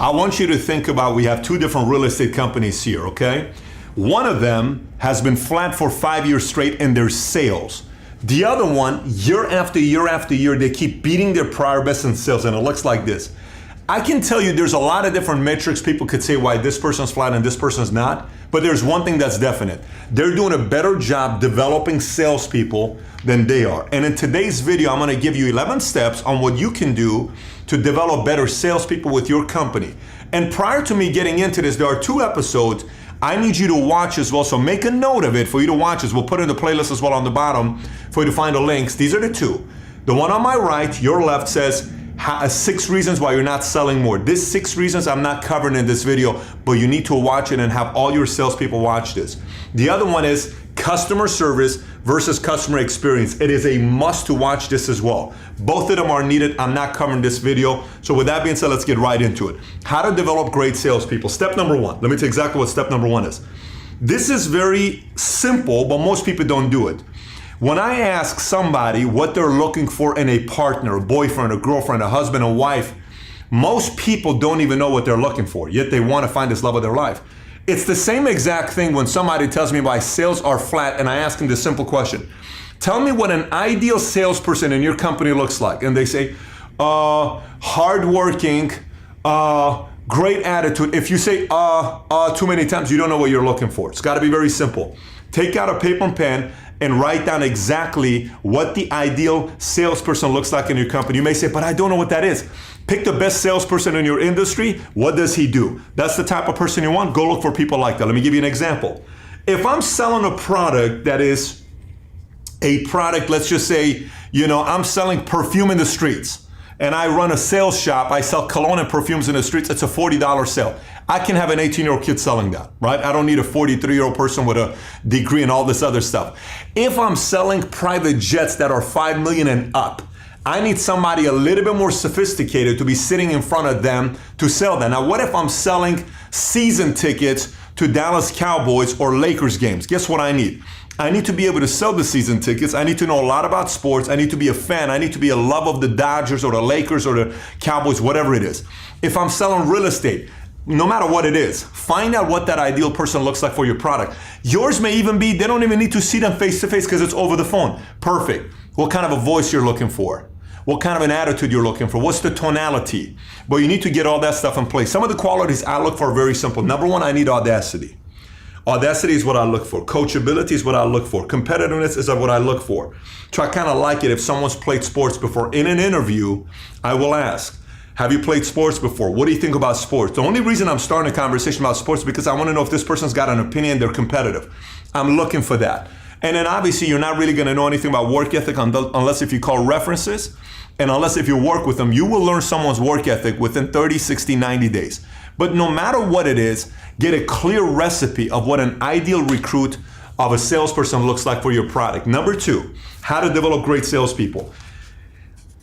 I want you to think about, we have two different real estate companies here, okay? One of them has been flat for 5 years straight in their sales. The other one, year after year after year, they keep beating their prior best in sales, and it looks like this. I can tell you there's a lot of different metrics people could say why this person's flat and this person's not, but there's one thing that's definite. They're doing a better job developing salespeople than they are. And in today's video, I'm gonna give you 11 steps on what you can do to develop better salespeople with your company. And prior to me getting into this, there are 2 episodes I need you to watch as well, so make a note of it for you to watch this. We'll put it in the playlist as well on the bottom for you to find the links. These are the 2. The one on my right, your left, says 6 reasons why you're not selling more. This 6 reasons I'm not covering in this video, but you need to watch it and have all your salespeople watch this. The other one is customer service versus customer experience. It is a must to watch this as well. Both of them are needed. I'm not covering this video. So with that being said, let's get right into it. How to develop great salespeople. Step number 1. Let me tell you exactly what step number 1 is. This is very simple, but most people don't do it. When I ask somebody what they're looking for in a partner, a boyfriend, a girlfriend, a husband, a wife, most people don't even know what they're looking for, yet they want to find this love of their life. It's the same exact thing when somebody tells me why sales are flat and I ask them this simple question. Tell me what an ideal salesperson in your company looks like. And they say, hardworking, great attitude. If you say too many times, you don't know what you're looking for. It's got to be very simple. Take out a paper and pen and write down exactly what the ideal salesperson looks like in your company. You may say, but I don't know what that is. Pick the best salesperson in your industry. What does he do? That's the type of person you want. Go look for people like that. Let me give you an example. If I'm selling a product that is a product, let's just say, I'm selling perfume in the streets, and I run a sales shop, I sell cologne and perfumes in the streets, it's a $40 sale. I can have an 18-year-old kid selling that, right? I don't need a 43-year-old person with a degree and all this other stuff. If I'm selling private jets that are $5 million and up, I need somebody a little bit more sophisticated to be sitting in front of them to sell that. Now, what if I'm selling season tickets to Dallas Cowboys or Lakers games? Guess what I need? I need to be able to sell the season tickets. I need to know a lot about sports. I need to be a fan. I need to be a love of the Dodgers or the Lakers or the Cowboys, whatever it is. If I'm selling real estate, no matter what it is, find out what that ideal person looks like for your product. Yours may even be, they don't even need to see them face to face because it's over the phone. Perfect. What kind of a voice you're looking for? What kind of an attitude you're looking for? What's the tonality? But you need to get all that stuff in place. Some of the qualities I look for are very simple. Number 1, I need audacity. Audacity is what I look for. Coachability is what I look for. Competitiveness is what I look for. So I kind of like it if someone's played sports before. In an interview, I will ask, have you played sports before? What do you think about sports? The only reason I'm starting a conversation about sports is because I want to know if this person's got an opinion, they're competitive. I'm looking for that. And then obviously you're not really going to know anything about work ethic unless if you call references, and unless if you work with them. You will learn someone's work ethic within 30, 60, 90 days. But no matter what it is, get a clear recipe of what an ideal recruit of a salesperson looks like for your product. Number 2, how to develop great salespeople.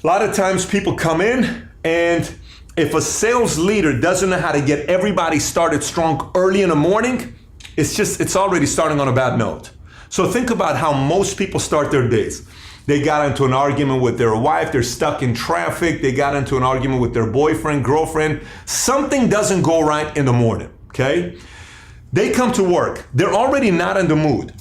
A lot of times people come in, and if a sales leader doesn't know how to get everybody started strong early in the morning, it's already starting on a bad note. So think about how most people start their days. They got into an argument with their wife, they're stuck in traffic, they got into an argument with their boyfriend, girlfriend. Something doesn't go right in the morning, okay? They come to work, they're already not in the mood.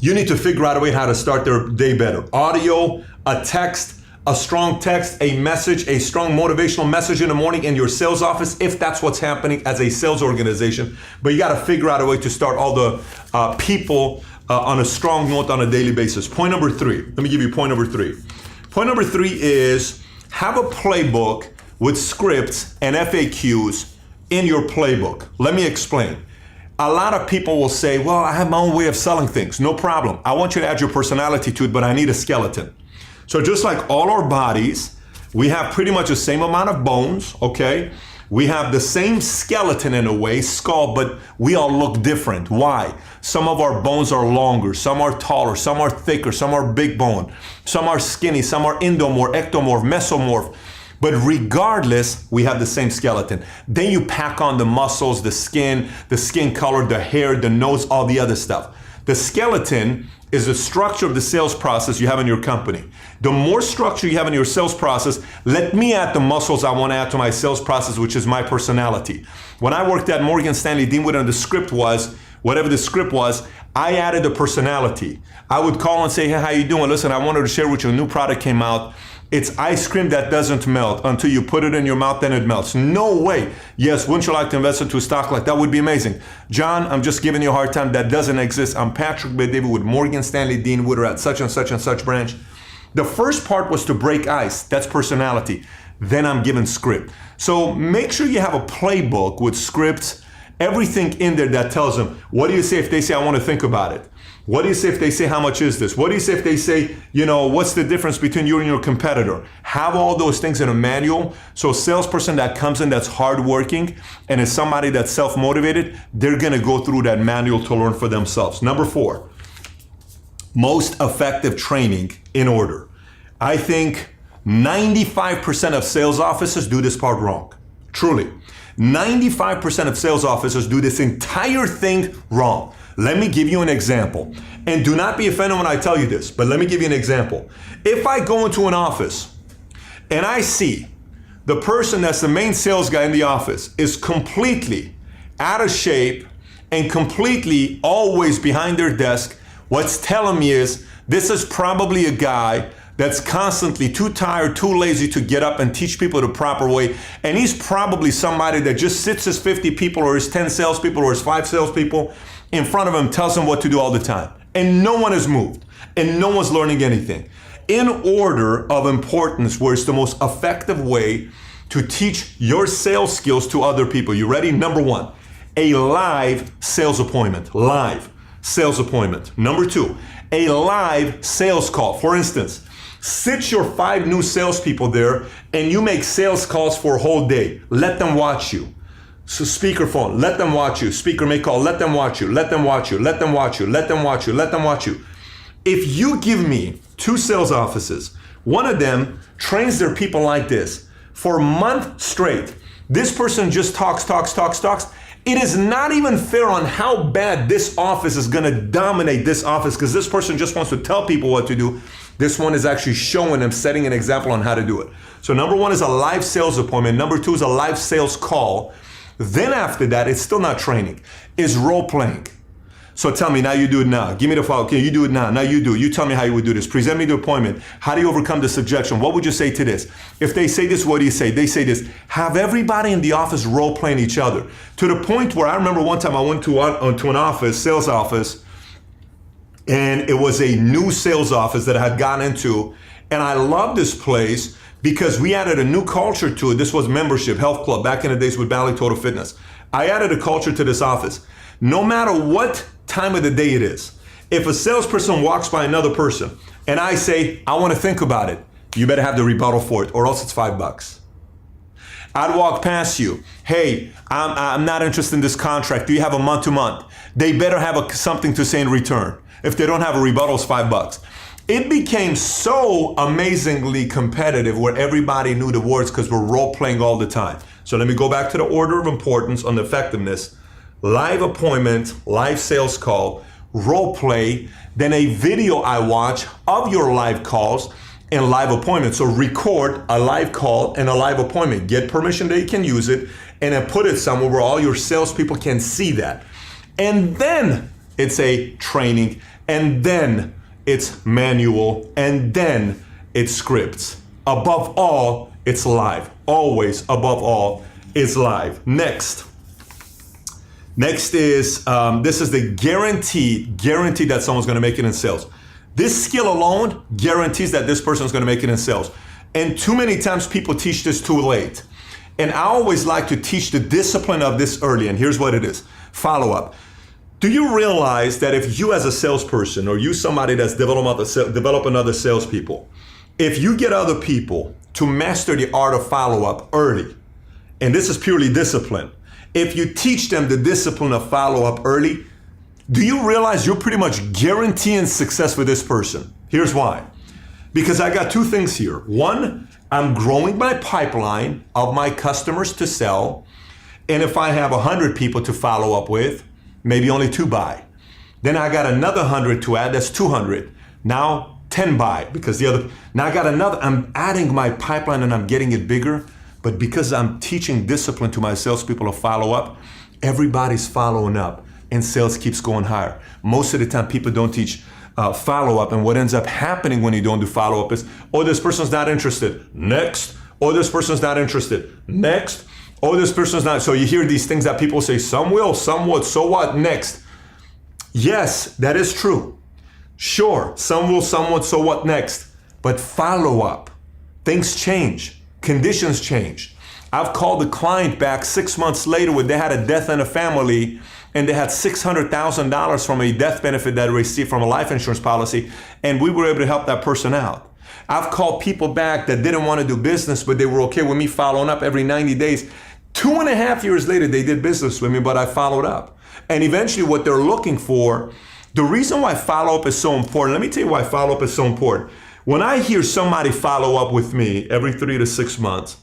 You need to figure out a way how to start their day better. Audio, a text, a strong text, a message, a strong motivational message in the morning in your sales office, if that's what's happening as a sales organization. But you got to figure out a way to start all the people on a strong note on a daily basis. Point number 3. Let me give you point number 3. Point number 3 is have a playbook with scripts and FAQs in your playbook. Let me explain. A lot of people will say, well, I have my own way of selling things. No problem. I want you to add your personality to it, but I need a skeleton. So just like all our bodies, we have pretty much the same amount of bones, okay? We have the same skeleton in a way, skull, but we all look different. Why? Some of our bones are longer, some are taller, some are thicker, some are big bone, some are skinny, some are endomorph, ectomorph, mesomorph. But regardless, we have the same skeleton. Then you pack on the muscles, the skin color, the hair, the nose, all the other stuff. The skeleton is the structure of the sales process you have in your company. The more structure you have in your sales process, let me add the muscles I want to add to my sales process, which is my personality. When I worked at Morgan Stanley, Dean Wood, and the script was, whatever the script was, I added a personality. I would call and say, hey, how you doing? Listen, I wanted to share with you a new product came out. It's ice cream that doesn't melt until you put it in your mouth, then it melts. No way. Yes, wouldn't you like to invest into a stock like that? Would be amazing. John, I'm just giving you a hard time. That doesn't exist. I'm Patrick Bet-David with Morgan Stanley, Dean Wood at such and such and such branch. The first part was to break ice. That's personality. Then I'm given script. So make sure you have a playbook with scripts, everything in there that tells them, what do you say if they say, I want to think about it? What do you say if they say, how much is this? What do you say if they say, what's the difference between you and your competitor? Have all those things in a manual. So a salesperson that comes in that's hardworking and is somebody that's self-motivated, they're going to go through that manual to learn for themselves. Number 4, most effective training in order. I think 95% of sales officers do this part wrong. Truly. 95% of sales officers do this entire thing wrong. Let me give you an example. And do not be offended when I tell you this, but let me give you an example. If I go into an office and I see the person that's the main sales guy in the office is completely out of shape and completely always behind their desk, what's telling me is this is probably a guy that's constantly too tired, too lazy to get up and teach people the proper way. And he's probably somebody that just sits his 50 people or his 10 salespeople or his 5 salespeople in front of him, tells him what to do all the time. And no one is moved and no one's learning anything. In order of importance, where it's the most effective way to teach your sales skills to other people. You ready? Number 1, a live sales appointment. Live sales appointment. Number 2, a live sales call. For instance, sit your 5 new salespeople there and you make sales calls for a whole day. Let them watch you. So speakerphone, let them watch you. Speaker may call, let them watch you. Let them watch you. Let them watch you. Let them watch you. Let them watch you. If you give me 2 sales offices, one of them trains their people like this for a month straight. This person just talks. It is not even fair on how bad this office is going to dominate this office, because this person just wants to tell people what to do. This one is actually showing them, setting an example on how to do it. So number 1 is a live sales appointment. Number 2 is a live sales call. Then after that, it's still not training. It's role playing. So tell me, now you do it now. Give me the file. Okay, you do it now. Now you do it. You tell me how you would do this. Present me the appointment. How do you overcome this objection? What would you say to this? If they say this, what do you say? They say this. Have everybody in the office role playing each other. To the point where I remember one time I went to an office, sales office, and it was a new sales office that I had gotten into. And I loved this place because we added a new culture to it. This was membership, health club, back in the days with Bally Total Fitness. I added a culture to this office. No matter what time of the day it is, if a salesperson walks by another person and I say, I want to think about it, you better have the rebuttal for it or else it's $5. I'd walk past you. Hey, I'm not interested in this contract. Do you have a month-to-month? They better have something to say in return. If they don't have a rebuttal, it's $5. It became so amazingly competitive where everybody knew the words because we're role playing all the time. So let me go back to the order of importance on the effectiveness. Live appointment, live sales call, role play, then a video I watch of your live calls and live appointments. So record a live call and a live appointment. Get permission that you can use it and then put it somewhere where all your salespeople can see that. And then it's a training, and then it's manual, and then it's scripts. Above all, it's live. Always, above all, it's live. Next is, this is the guarantee that someone's gonna make it in sales. This skill alone guarantees that this person's gonna make it in sales. And too many times people teach this too late. And I always like to teach the discipline of this early, and here's what it is. Follow up. Do you realize that if you as a salesperson or you somebody that's developing other salespeople, if you get other people to master the art of follow-up early, and this is purely discipline, if you teach them the discipline of follow-up early, do you realize you're pretty much guaranteeing success for this person? Here's why. Because I got 2 things here. 1, I'm growing my pipeline of my customers to sell, and if I have 100 people to follow up with, maybe only 2 buy. Then I got another 100 to add, that's 200. Now 10 buy because now I got another, I'm adding my pipeline and I'm getting it bigger. But because I'm teaching discipline to my salespeople to follow up, everybody's following up and sales keeps going higher. Most of the time people don't teach follow up, and what ends up happening when you don't do follow up is, oh, this person's not interested, next. Oh, this person's not interested, next. Oh, this person's not. So you hear these things that people say, some will, some would, so what, next. Yes, that is true. Sure, some will, some would, so what, next. But follow up, things change. Conditions change. I've called the client back 6 months later when they had a death in a family and they had $600,000 from a death benefit that they received from a life insurance policy, and we were able to help that person out. I've called people back that didn't want to do business, but they were okay with me following up every 90 days. 2.5 years later, they did business with me, but I followed up. And eventually what they're looking for, the reason why follow-up is so important, let me tell you why follow-up is so important. When I hear somebody follow up with me every 3 to 6 months,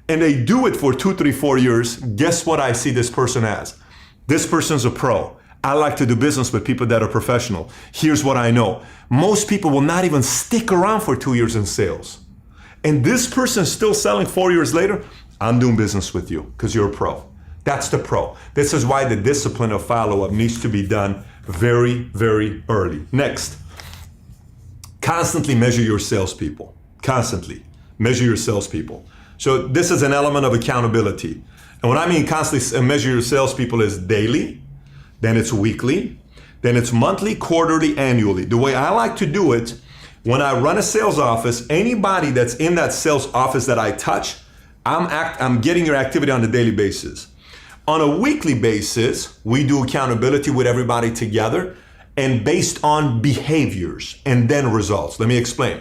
and they do it for 2, 3, 4 years, guess what I see this person as? This person's a pro. I like to do business with people that are professional. Here's what I know. Most people will not even stick around for 2 years in sales. And this person's still selling 4 years later. I'm doing business with you because you're a pro. That's the pro. This is why the discipline of follow-up needs to be done very, very early. Next. Constantly measure your salespeople. Constantly measure your salespeople. So this is an element of accountability. And what I mean constantly measure your salespeople is daily, then it's weekly, then it's monthly, quarterly, annually. The way I like to do it, when I run a sales office, anybody that's in that sales office that I touch, I'm getting your activity on a daily basis. On a weekly basis, we do accountability with everybody together, and based on behaviors and then results. Let me explain.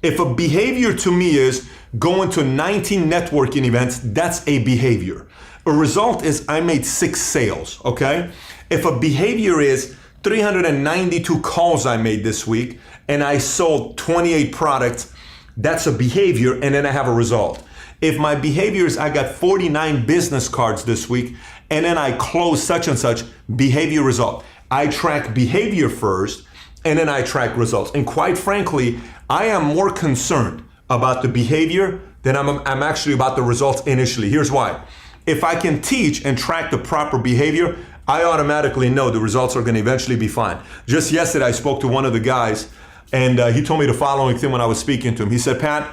If a behavior to me is going to 19 networking events, that's a behavior. A result is I made 6 sales, okay? If a behavior is 392 calls I made this week and I sold 28 products, that's a behavior, and then I have a result. If my behavior is I got 49 business cards this week and then I close such and such, behavior, result. I track behavior first and then I track results. And quite frankly, I am more concerned about the behavior than I'm actually about the results initially. Here's why. If I can teach and track the proper behavior, I automatically know the results are going to eventually be fine. Just yesterday, I spoke to one of the guys and he told me the following thing when I was speaking to him. He said, Pat,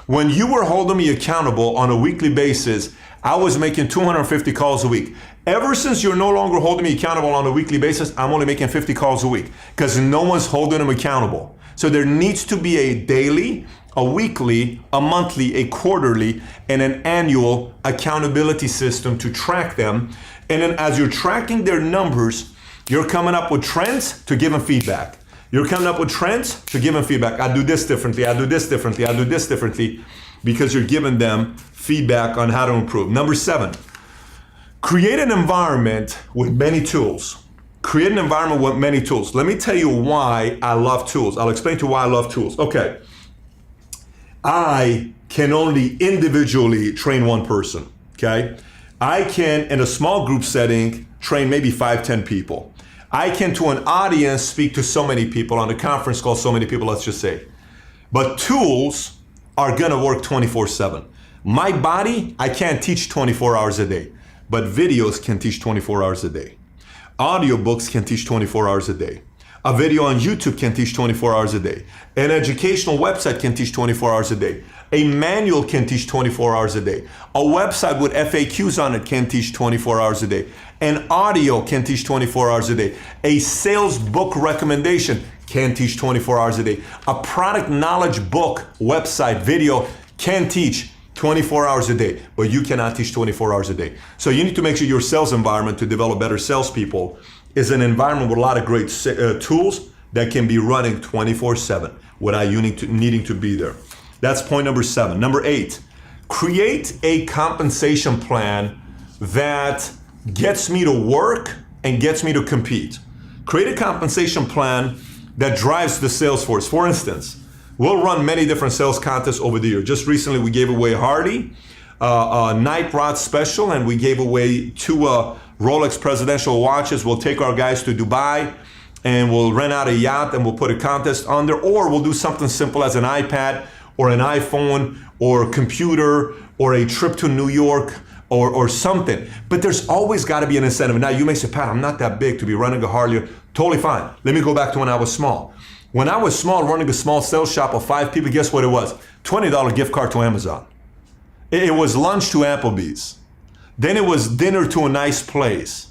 when you were holding me accountable on a weekly basis, I was making 250 calls a week. Ever since you're no longer holding me accountable on a weekly basis, I'm only making 50 calls a week because no one's holding them accountable. So there needs to be a daily, a weekly, a monthly, a quarterly, and an annual accountability system to track them. And then as you're tracking their numbers, you're coming up with trends to give them feedback. You're coming up with trends to give them feedback. I do this differently, I do this differently, I do this differently, because you're giving them feedback on how to improve. Number 7, create an environment with many tools. Create an environment with many tools. Let me tell you why I love tools. I'll explain to you why I love tools. Okay. I can only individually train one person, okay? I can, in a small group setting, train maybe 5, 10 people. I can, to an audience, speak to so many people, on a conference call, so many people, let's just say. But tools are gonna work 24/7. My body, I can't teach 24 hours a day, but videos can teach 24 hours a day. Audiobooks can teach 24 hours a day. A video on YouTube can teach 24 hours a day. An educational website can teach 24 hours a day. A manual can teach 24 hours a day. A website with FAQs on it can teach 24 hours a day. An audio can teach 24 hours a day. A sales book recommendation can teach 24 hours a day. A product knowledge book, website, video can teach 24 hours a day, but you cannot teach 24 hours a day. So you need to make sure your sales environment to develop better salespeople is an environment with a lot of great tools that can be running 24/7 without you needing to be there. That's point number 7. Number 8, create a compensation plan that gets me to work and gets me to compete. Create a compensation plan that drives the sales force. For instance, we'll run many different sales contests over the year. Just recently, we gave away Hardy, a Night Rod special, and we gave away 2 Rolex presidential watches. We'll take our guys to Dubai and we'll rent out a yacht and we'll put a contest on there, or we'll do something simple as an iPad or an iPhone or a computer or a trip to New York or something. But there's always got to be an incentive. Now you may say, Pat, I'm not that big to be running a Harley. Totally fine. Let me go back to when I was small. When I was small, running a small sales shop of 5 people, guess what it was? $20 gift card to Amazon. It was lunch to Applebee's. Then it was dinner to a nice place.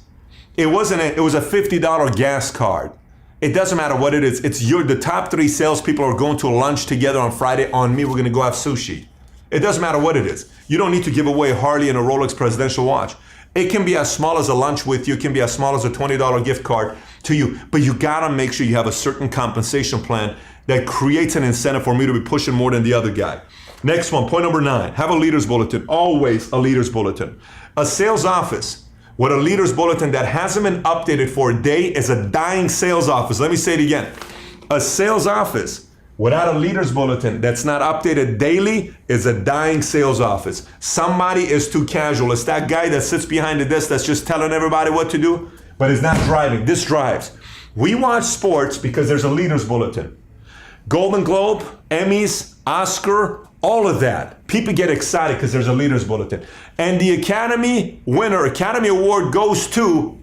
It was a $50 gas card. It doesn't matter what it is. The top 3 salespeople are going to lunch together on Friday. On me, we're going to go have sushi. It doesn't matter what it is. You don't need to give away a Harley and a Rolex presidential watch. It can be as small as a lunch with you. It can be as small as a $20 gift card to you. But you got to make sure you have a certain compensation plan that creates an incentive for me to be pushing more than the other guy. Next one, point number 9, have a leader's bulletin. Always a leader's bulletin. A sales office with a leader's bulletin that hasn't been updated for a day is a dying sales office. Let me say it again. A sales office without a leader's bulletin that's not updated daily is a dying sales office. Somebody is too casual. It's that guy that sits behind the desk that's just telling everybody what to do, but is not driving. This drives. We watch sports because there's a leader's bulletin. Golden Globe, Emmys, Oscar, all of that. People get excited because there's a leader's bulletin. And the Academy Award goes to,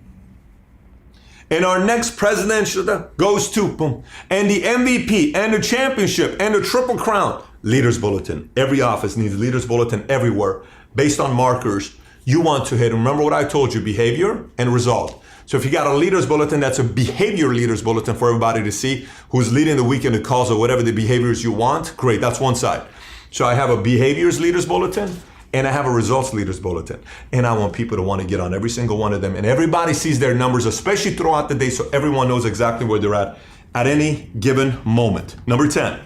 and our next presidential goes to, boom. And the MVP and the championship and the Triple Crown, leader's bulletin. Every office needs a leader's bulletin everywhere based on markers you want to hit. Remember what I told you, behavior and result. So if you got a leader's bulletin, that's a behavior leader's bulletin for everybody to see who's leading the weekend, the calls, or whatever the behaviors you want. Great, that's one side. So I have a behaviors leader's bulletin and I have a results leader's bulletin. And I want people to want to get on every single one of them. And everybody sees their numbers, especially throughout the day, so everyone knows exactly where they're at any given moment. Number 10.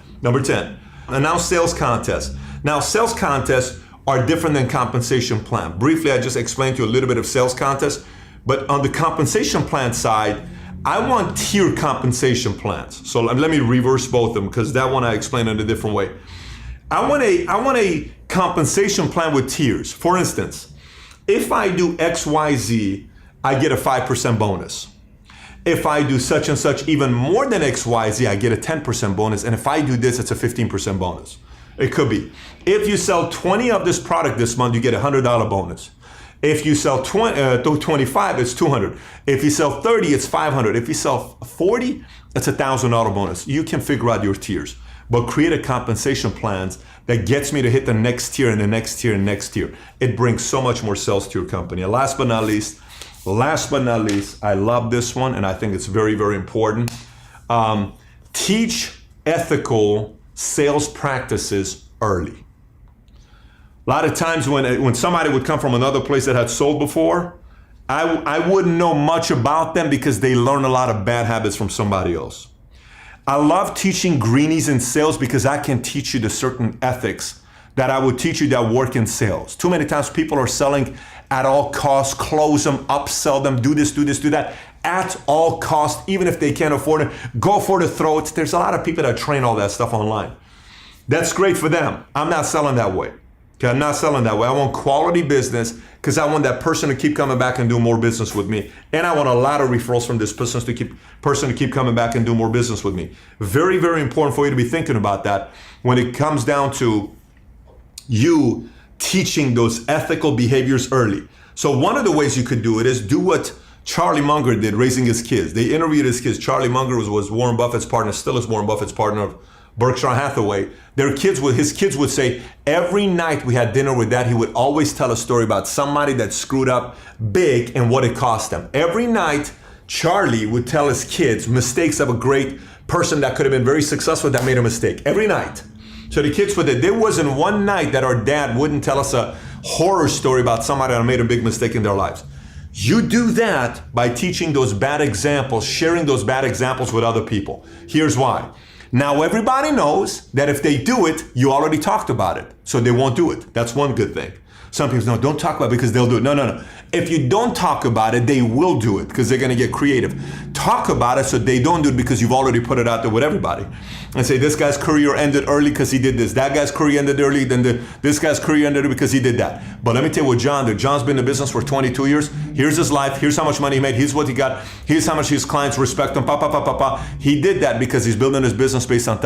Announce sales contests. Now, sales contests are different than compensation plan. Briefly, I just explained to you a little bit of sales contests. But on the compensation plan side, I want tier compensation plans. So let me reverse both of them because that one I explained in a different way. I want a compensation plan with tiers. For instance, if I do XYZ, I get a 5% bonus. If I do such and such, even more than XYZ, I get a 10% bonus. And if I do this, it's a 15% bonus. It could be. If you sell 20 of this product this month, you get a $100 bonus. If you sell 25, it's $200. If you sell 30, it's $500. If you sell 40, it's a $1,000 bonus. You can figure out your tiers, but create a compensation plans that gets me to hit the next tier and the next tier and next tier. It brings so much more sales to your company. And last but not least, I love this one, and I think it's very, very important. Teach ethical sales practices early. A lot of times when somebody would come from another place that had sold before, I wouldn't know much about them because they learn a lot of bad habits from somebody else. I love teaching greenies in sales because I can teach you the certain ethics that I would teach you that work in sales. Too many times people are selling at all costs, close them, upsell them, do this, do that, at all costs, even if they can't afford it, go for the throat. There's a lot of people that train all that stuff online. That's great for them. I'm not selling that way. Okay, I'm not selling that way. I want quality business because I want that person to keep coming back and do more business with me. And I want a lot of referrals from this person to keep coming back and do more business with me. Very, very important for you to be thinking about that when it comes down to you teaching those ethical behaviors early. So one of the ways you could do it is do what Charlie Munger did raising his kids. They interviewed his kids. Charlie Munger was Warren Buffett's partner, still is Warren Buffett's partner of Berkshire Hathaway. His kids would say, every night we had dinner with Dad, he would always tell a story about somebody that screwed up big and what it cost them. Every night, Charlie would tell his kids mistakes of a great person that could have been very successful that made a mistake. Every night. So the kids would, there wasn't one night that our dad wouldn't tell us a horror story about somebody that made a big mistake in their lives. You do that by teaching those bad examples, sharing those bad examples with other people. Here's why. Now everybody knows that if they do it, you already talked about it, so they won't do it. That's one good thing. Some people say, no, don't talk about it because they'll do it. No, no, no. If you don't talk about it, they will do it because they're going to get creative. Talk about it so they don't do it because you've already put it out there with everybody. And say, this guy's career ended early because he did this. That guy's career ended early, this guy's career ended because he did that. But let me tell you what John did. John's been in business for 22 years. Here's his life. Here's how much money he made. Here's what he got. Here's how much his clients respect him. He did that because he's building his business based on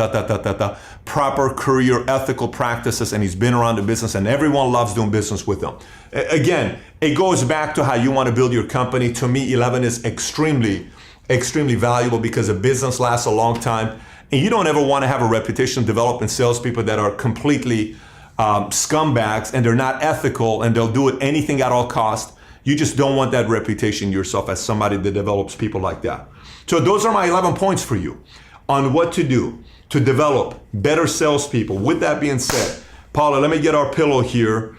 proper career ethical practices, and he's been around the business, and everyone loves doing business with him. Again, it goes back to how you want to build your company. To me, 11 is extremely valuable because a business lasts a long time. And you don't ever want to have a reputation developed in salespeople that are completely scumbags and they're not ethical and they'll do it anything at all cost. You just don't want that reputation yourself as somebody that develops people like that. So those are my 11 points for you on what to do to develop better salespeople. With that being said, Paula, let me get our pillow here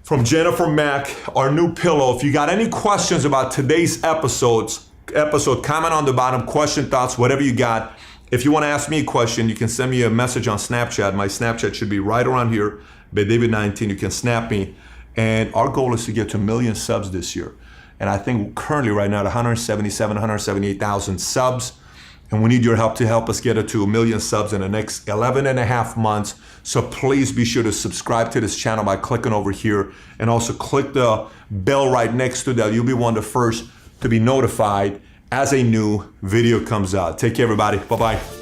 from Jennifer Mack, our new pillow. If you got any questions about today's episode, comment on the bottom, question, thoughts, whatever you got. If you want to ask me a question, you can send me a message on Snapchat. My Snapchat should be right around here, BayDavid19. You can snap me. And our goal is to get to 1 million subs this year. And I think currently right now at 178,000 subs. And we need your help to help us get it to 1 million subs in the next 11 and a half months. So please be sure to subscribe to this channel by clicking over here. And also click the bell right next to that. You'll be one of the first to be notified as a new video comes out. Take care, everybody. Bye-bye.